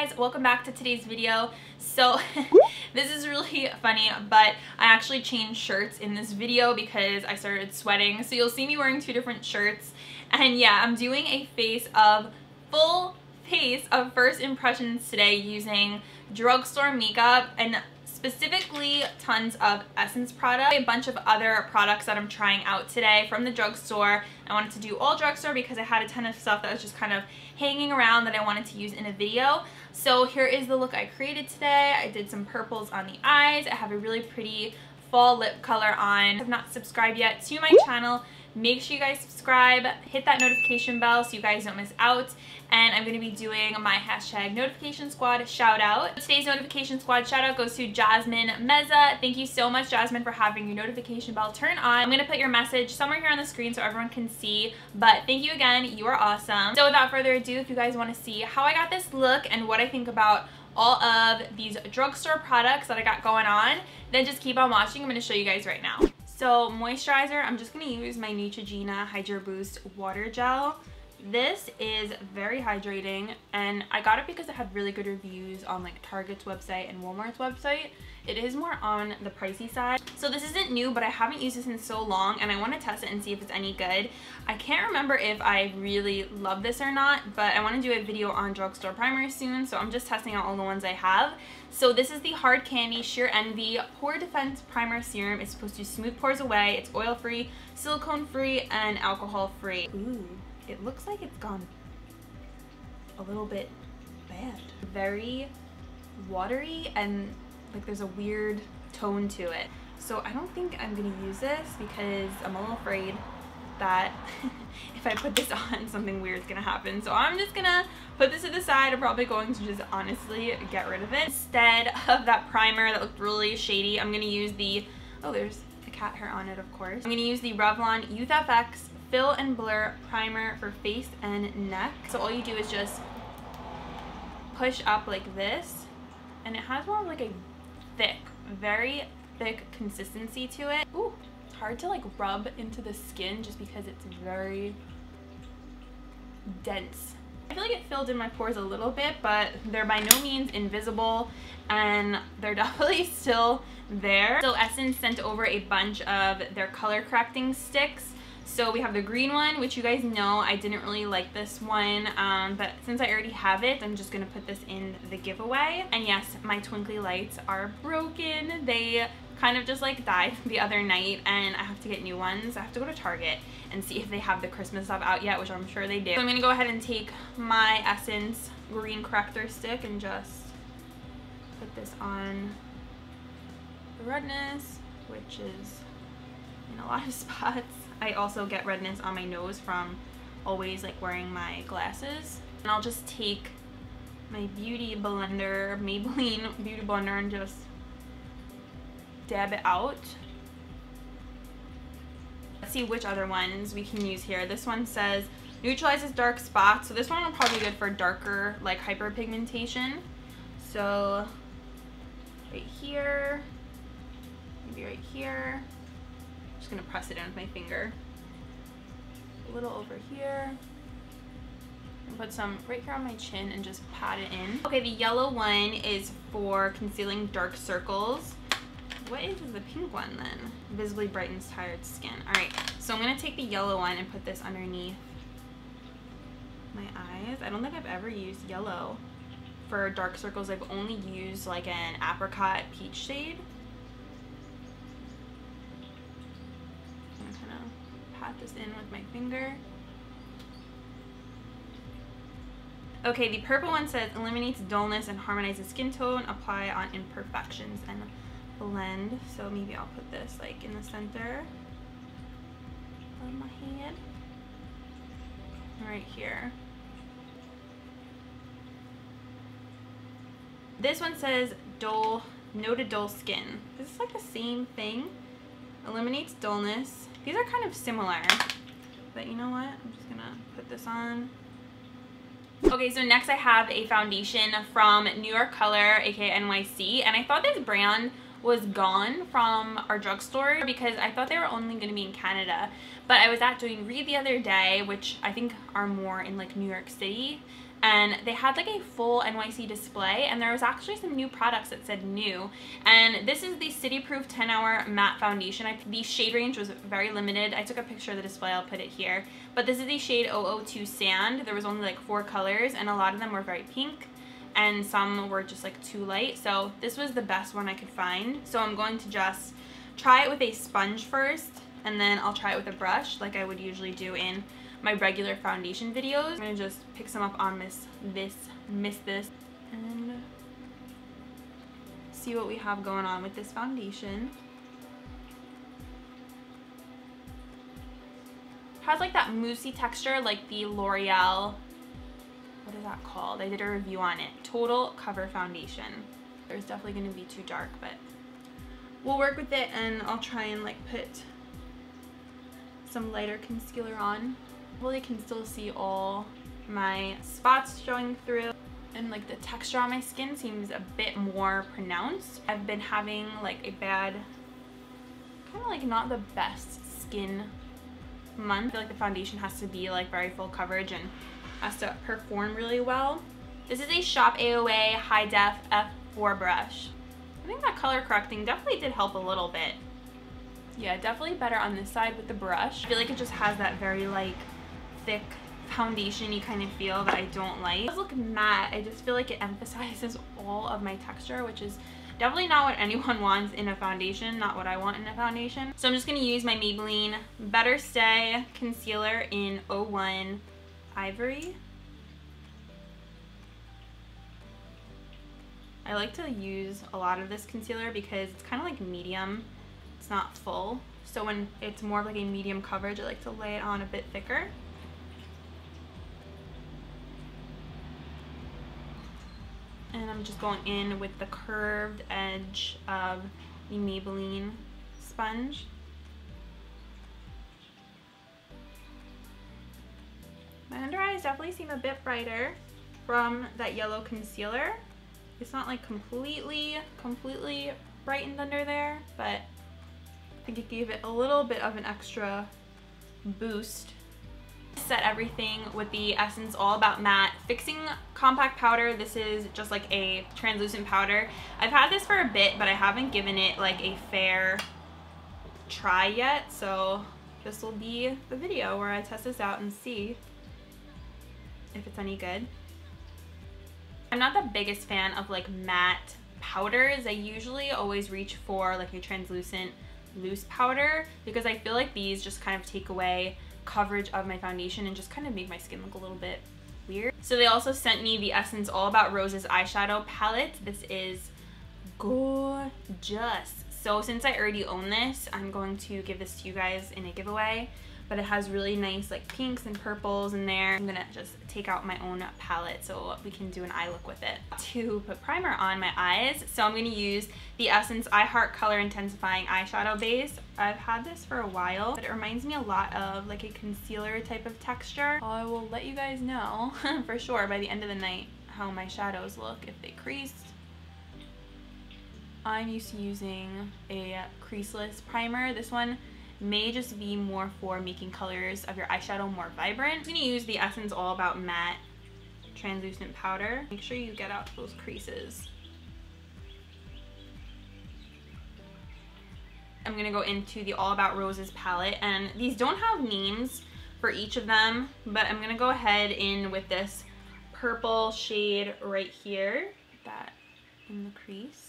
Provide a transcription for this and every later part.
guys, welcome back to today's video. So this is really funny, but I actually changed shirts in this video because I started sweating. So you'll see me wearing two different shirts, and yeah, I'm doing a full face of first impressions today using Drugstore makeup and specifically tons of Essence product, a bunch of other products that I'm trying out today from the drugstore. I wanted to do all drugstore because I had a ton of stuff that was just kind of hanging around that I wanted to use in a video. So here is the look I created today. I did some purples on the eyes. I have a really pretty fall lip color on. If you have not subscribed yet to my channel, make sure you guys subscribe, hit that notification bell so you guys don't miss out. And I'm going to be doing my hashtag notification squad shout out. Today's notification squad shout out goes to Jasmine Meza. Thank you so much, Jasmine, for having your notification bell turn on. I'm going to put your message somewhere here on the screen so everyone can see, but thank you again, you are awesome. So without further ado, if you guys want to see how I got this look and what I think about all of these drugstore products that I got going on, then just keep on watching. I'm going to show you guys right now. So moisturizer, I'm just going to use my Neutrogena Hydro Boost Water Gel. This is very hydrating, and I got it because it had really good reviews on like Target's website and Walmart's website. It is more on the pricey side. So this isn't new, but I haven't used this in so long and I want to test it and see if it's any good. I can't remember if I really love this or not, but I want to do a video on drugstore primers soon, so I'm just testing out all the ones I have. So this is the Hard Candy Sheer Envy Pore Defense Primer Serum. It's supposed to smooth pores away. It's oil-free, silicone-free, and alcohol-free. Ooh. It looks like it's gone a little bit bad. Very watery and like there's a weird tone to it. So I don't think I'm gonna use this because I'm a little afraid that if I put this on, something weird is gonna happen. So I'm just gonna put this to the side. I'm probably going to just honestly get rid of it. Instead of that primer that looked really shady, I'm gonna use the, oh, there's a cat hair on it, of course. I'm gonna use the Revlon Youth FX Fill and Blur Primer for face and neck. So all you do is just push up like this, and it has more of like a thick, very thick consistency to it. Ooh, it's hard to like rub into the skin just because it's very dense. I feel like it filled in my pores a little bit, but they're by no means invisible, and they're definitely still there. So Essence sent over a bunch of their color correcting sticks. So we have the green one, which you guys know I didn't really like this one, but since I already have it, I'm just gonna put this in the giveaway. And yes, my twinkly lights are broken. They kind of just like died the other night, and I have to get new ones. I have to go to Target and see if they have the Christmas stuff out yet, which I'm sure they do. So I'm gonna go ahead and take my Essence green corrector stick and just put this on the redness, which is in a lot of spots. I also get redness on my nose from always like wearing my glasses. And I'll just take my beauty blender, Maybelline beauty blender, and just dab it out. Let's see which other ones we can use here. This one says neutralizes dark spots, so this one will probably be good for darker like hyperpigmentation. So right here, maybe right here. Just gonna press it in with my finger. A little over here. And put some right here on my chin and just pat it in. Okay, the yellow one is for concealing dark circles. What is the pink one then? Visibly brightens tired skin. Alright, so I'm gonna take the yellow one and put this underneath my eyes. I don't think I've ever used yellow for dark circles. I've only used like an apricot peach shade. Pat this in with my finger. Okay, the purple one says eliminates dullness and harmonizes skin tone, apply on imperfections and blend. So maybe I'll put this like in the center of my head, right here. This one says dull, no to dull skin. This is like the same thing. Eliminates dullness. These are kind of similar, but you know what? I'm just gonna put this on. Okay, so next I have a foundation from New York Color, aka NYC, and I thought this brand was gone from our drugstore because I thought they were only gonna be in Canada. But I was at doing Read the other day, which I think are more in like New York City, and they had like a full NYC display, and there was actually some new products that said new. And this is the CITYPROOF 10-Hour Matte Foundation. The shade range was very limited. I took a picture of the display, I'll put it here. But this is the shade 002 Sand. There was only like 4 colors, and a lot of them were very pink, and some were just like too light. So this was the best one I could find. So I'm going to just try it with a sponge first, and then I'll try it with a brush like I would usually do in my regular foundation videos. I'm gonna just pick some up on this, and see what we have going on with this foundation. It has like that moussey texture like the L'Oreal, what is that called? I did a review on it. Total Cover Foundation. There's definitely gonna be too dark, but we'll work with it, and I'll try and like put some lighter concealer on. Hopefully you can still see all my spots showing through, and like the texture on my skin seems a bit more pronounced. I've been having like a bad, kind of like not the best skin month. I feel like the foundation has to be like very full coverage and has to perform really well. This is a Shop AOA High Def F4 brush. I think that color correcting definitely did help a little bit. Yeah, definitely better on this side with the brush. I feel like it just has that very like thick foundation-y kind of feel that I don't like. It does look matte. I just feel like it emphasizes all of my texture, which is definitely not what anyone wants in a foundation, not what I want in a foundation. So I'm just going to use my Maybelline Better Stay Concealer in 01 Ivory. I like to use a lot of this concealer because it's kind of like medium. It's not full. So when it's more of like a medium coverage, I like to lay it on a bit thicker. And I'm just going in with the curved edge of the Maybelline sponge. My under eyes definitely seem a bit brighter from that yellow concealer. It's not like completely brightened under there, but I think it gave it a little bit of an extra boost. Set everything with the Essence All About Matte Fixing Compact Powder. This is just like a translucent powder. I've had this for a bit, but I haven't given it like a fair try yet, so this will be the video where I test this out and see if it's any good. I'm not the biggest fan of like matte powders. I usually always reach for like a translucent loose powder because I feel like these just kind of take away coverage of my foundation and just kind of make my skin look a little bit weird. So they also sent me the Essence All About Roses eyeshadow palette. This is gorgeous. So since I already own this, I'm going to give this to you guys in a giveaway, but it has really nice like pinks and purples in there. I'm gonna just take out my own palette so we can do an eye look with it. To put primer on my eyes, so I'm gonna use the Essence I Heart Color Intensifying Eyeshadow Base. I've had this for a while, but it reminds me a lot of like a concealer type of texture. I will let you guys know for sure by the end of the night how my shadows look, if they creased. I'm used to using a creaseless primer. This one may just be more for making colors of your eyeshadow more vibrant. I'm gonna use the Essence All About Matte Translucent Powder. Make sure you get out those creases. I'm gonna go into the All About Roses palette, and these don't have names for each of them, but I'm gonna go ahead in with this purple shade right here, put that in the crease.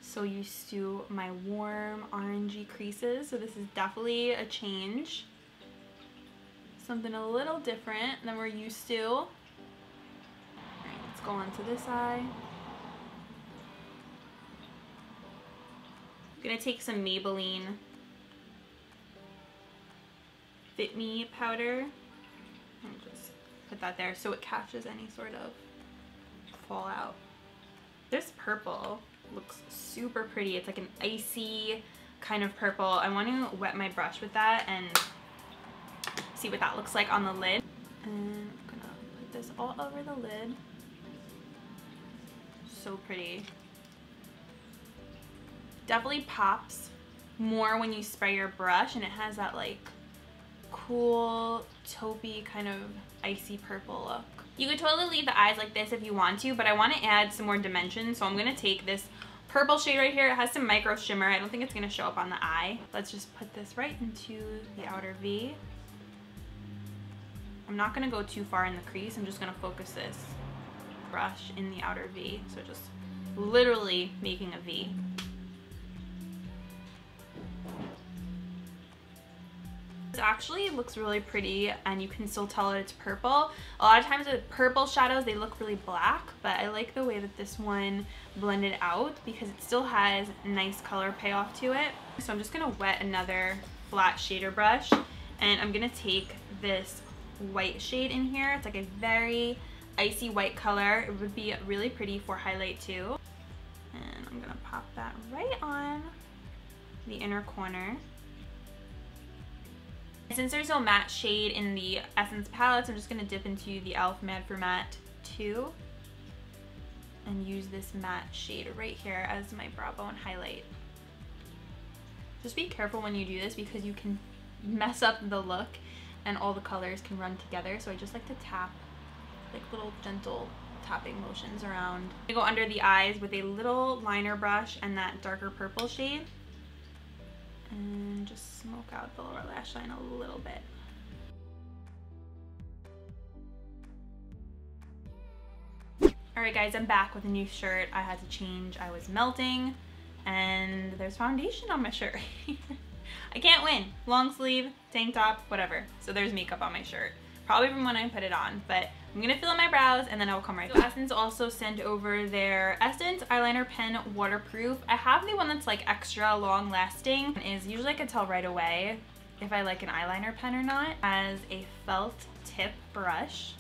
So used to my warm orangey creases, so this is definitely a change. Something a little different than we're used to. All right, let's go on to this eye. I'm gonna take some Maybelline Fit Me powder and just put that there so it catches any sort of fallout. This purple looks super pretty. It's like an icy kind of purple. I want to wet my brush with that and see what that looks like on the lid. And I'm gonna put this all over the lid. So pretty. Definitely pops more when you spray your brush, and it has that like cool taupey kind of icy purple look. You could totally leave the eyes like this if you want to, but I want to add some more dimension, so I'm going to take this purple shade right here. It has some micro shimmer. I don't think it's going to show up on the eye. Let's just put this right into the outer V. I'm not going to go too far in the crease. I'm just going to focus this brush in the outer V, so just literally making a V. This actually looks really pretty, and you can still tell that it's purple. A lot of times with purple shadows, they look really black, but I like the way that this one blended out because it still has nice color payoff to it. So I'm just gonna wet another flat shader brush, and I'm gonna take this white shade in here. It's like a very icy white color. It would be really pretty for highlight too. And I'm gonna pop that right on the inner corner. Since there's no matte shade in the Essence palettes, I'm just gonna dip into the e.l.f. Mad for Matte 2 and use this matte shade right here as my brow bone highlight. Just be careful when you do this because you can mess up the look and all the colors can run together. So I just like to tap, like little gentle tapping motions around. I go under the eyes with a little liner brush and that darker purple shade, and just smoke out the lower lash line a little bit. Alright guys, I'm back with a new shirt. I had to change. I was melting and there's foundation on my shirt. I can't win. Long sleeve, tank top, whatever. So there's makeup on my shirt. Probably from when I put it on, but I'm gonna fill in my brows and then I'll come right back. Essence also sent over their Essence Eyeliner Pen Waterproof. I have the one that's like extra long lasting. Usually I can tell right away if I like an eyeliner pen or not. As a felt tip brush.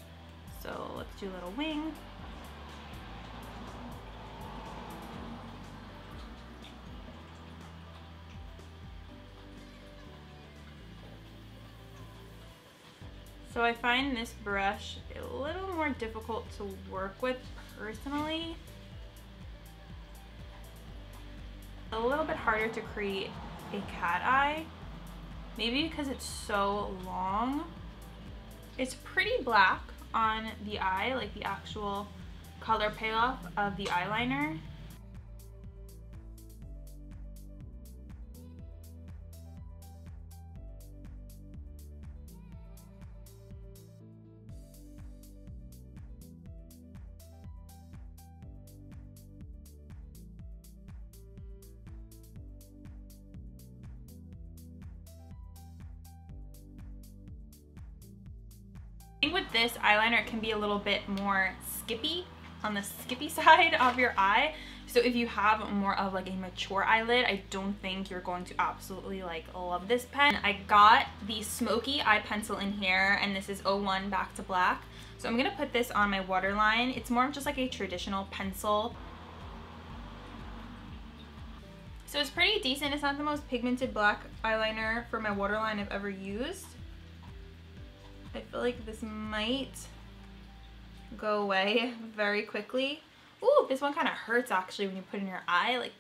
So let's do a little wing. So I find this brush a little more difficult to work with personally. A little bit harder to create a cat eye. Maybe because it's so long. It's pretty black on the eye, like the actual color payoff of the eyeliner. I think with this eyeliner, it can be a little bit more skippy, on the skippy side of your eye. So if you have more of like a mature eyelid, I don't think you're going to absolutely like love this pen. I got the smoky eye pencil in here, and this is 01 Back to Black. So I'm gonna put this on my waterline. It's more of just like a traditional pencil. So it's pretty decent. It's not the most pigmented black eyeliner for my waterline I've ever used. I feel like this might go away very quickly. Ooh, this one kind of hurts actually when you put it in your eye, like,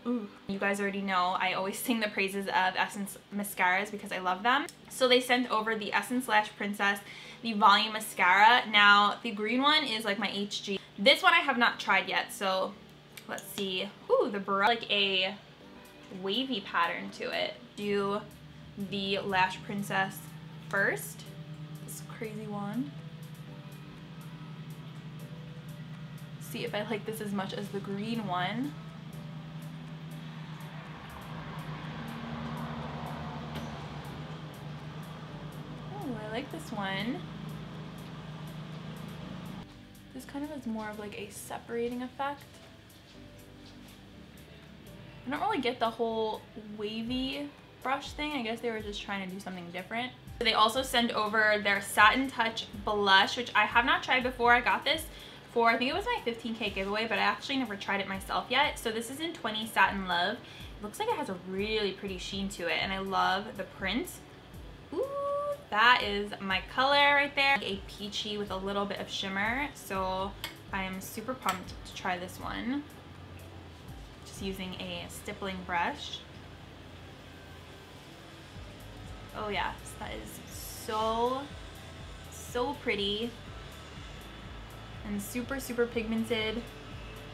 ooh. You guys already know I always sing the praises of Essence mascaras because I love them. So they sent over the Essence Lash Princess, the Volume Mascara. Now, the green one is like my HG. This one I have not tried yet, so let's see. Ooh, the brush, like a wavy pattern to it. Do the Lash Princess first. Crazy one. See if I like this as much as the green one. Oh, I like this one. This kind of has more of like a separating effect. I don't really get the whole wavy brush thing. I guess they were just trying to do something different. They also send over their Satin Touch blush, which I have not tried before. I got this for, I think it was my 15K giveaway, but I actually never tried it myself yet. So this is in 20 Satin Love. It looks like it has a really pretty sheen to it, and I love the print. Ooh, that is my color right there. A peachy with a little bit of shimmer. So I am super pumped to try this one. Just using a stippling brush. Oh yes, that is so pretty and super pigmented,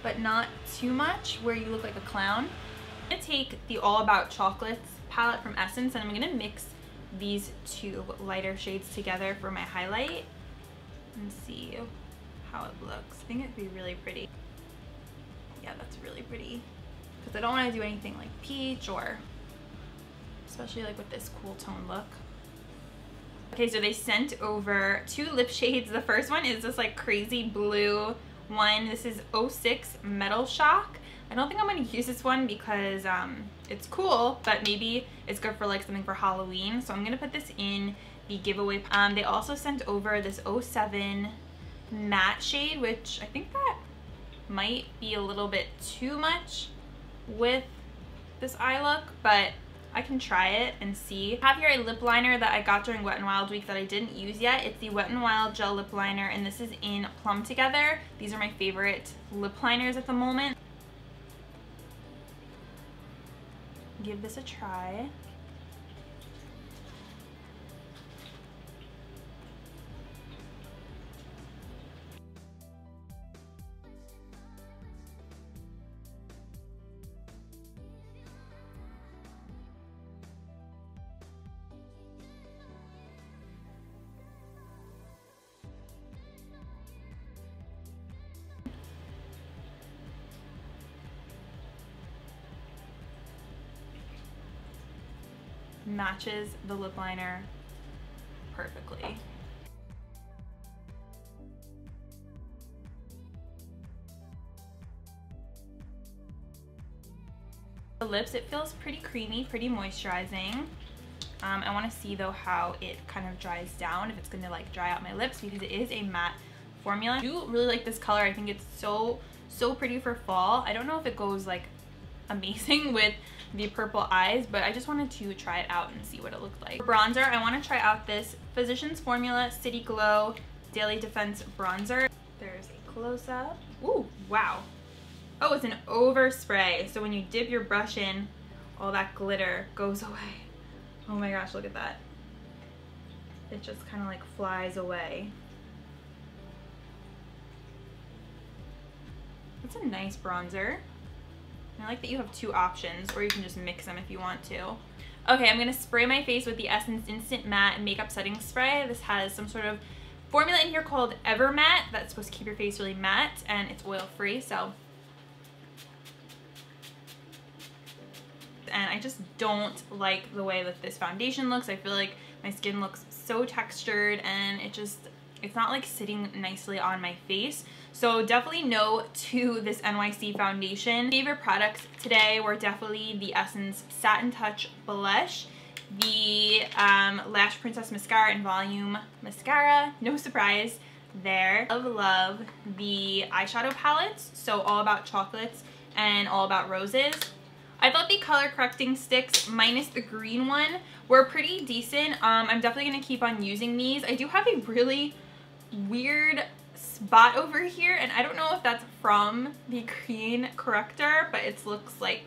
but not too much where you look like a clown. I'm gonna take the All About Chocolates palette from Essence, and I'm gonna mix these two lighter shades together for my highlight and see how it looks. I think it'd be really pretty. Yeah, that's really pretty. Because I don't want to do anything like peach, or especially like with this cool tone look. Okay, so they sent over 2 lip shades. The first one is this like crazy blue one. This is 06 Metal Shock. I don't think I'm going to use this one because it's cool, but maybe it's good for like something for Halloween. So I'm going to put this in the giveaway. They also sent over this 07 matte shade, which I think that might be a little bit too much with this eye look, but I can try it and see. I have here a lip liner that I got during Wet n Wild week that I didn't use yet. It's the Wet n Wild gel lip liner, and this is in Plum Together. These are my favorite lip liners at the moment. Give this a try. Matches the lip liner perfectly. The lips, it feels pretty creamy, pretty moisturizing. I want to see though how it kind of dries down, if it's going to like dry out my lips, because it is a matte formula. I do really like this color. I think it's so pretty for fall. I don't know if it goes like amazing with the purple eyes, but I just wanted to try it out and see what it looked like. For bronzer, I want to try out this Physicians Formula City Glow Daily Defense Bronzer. There's a close-up. Ooh, wow. Oh, it's an overspray, so when you dip your brush in, all that glitter goes away. Oh my gosh, look at that. It just kind of like flies away. It's a nice bronzer. I like that you have 2 options, or you can just mix them if you want to. Okay, I'm gonna spray my face with the Essence Instant Matte Makeup Setting Spray. This has some sort of formula in here called Ever Matte that's supposed to keep your face really matte, and it's oil-free, so. And I just don't like the way that this foundation looks. I feel like my skin looks so textured, and it's not like sitting nicely on my face. So definitely no to this NYC foundation. Favorite products today were definitely the Essence Satin Touch Blush, the Lash Princess Mascara and Volume Mascara, no surprise there. Love the eyeshadow palettes, so All About Chocolates and All About Roses. I thought the color correcting sticks, minus the green one, were pretty decent. I'm definitely going to keep on using these. I do have a really weird spot over here, and I don't know if that's from the green corrector, but it looks like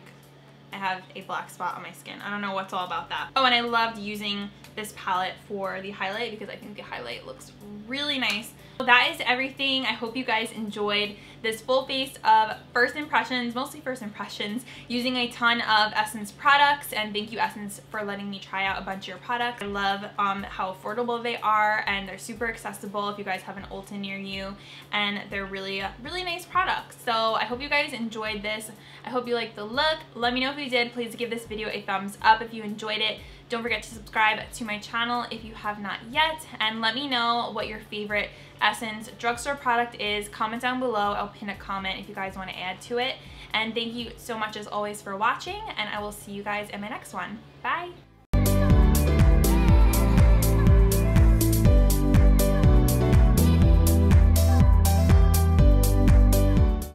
I have a black spot on my skin. I don't know what's all about that. Oh, and I loved using this palette for the highlight because I think the highlight looks really nice. So that is everything. I hope you guys enjoyed this full face of first impressions, mostly first impressions, using a ton of Essence products, and thank you Essence for letting me try out a bunch of your products. I love how affordable they are, and they're super accessible if you guys have an Ulta near you, and they're really nice products. So I hope you guys enjoyed this. I hope you liked the look. Let me know if you did. Please give this video a thumbs up if you enjoyed it. Don't forget to subscribe to my channel if you have not yet, and let me know what your favorite Essence drugstore product is. Comment down below. I'll pin a comment if you guys want to add to it. And thank you so much as always for watching, and I will see you guys in my next one. Bye!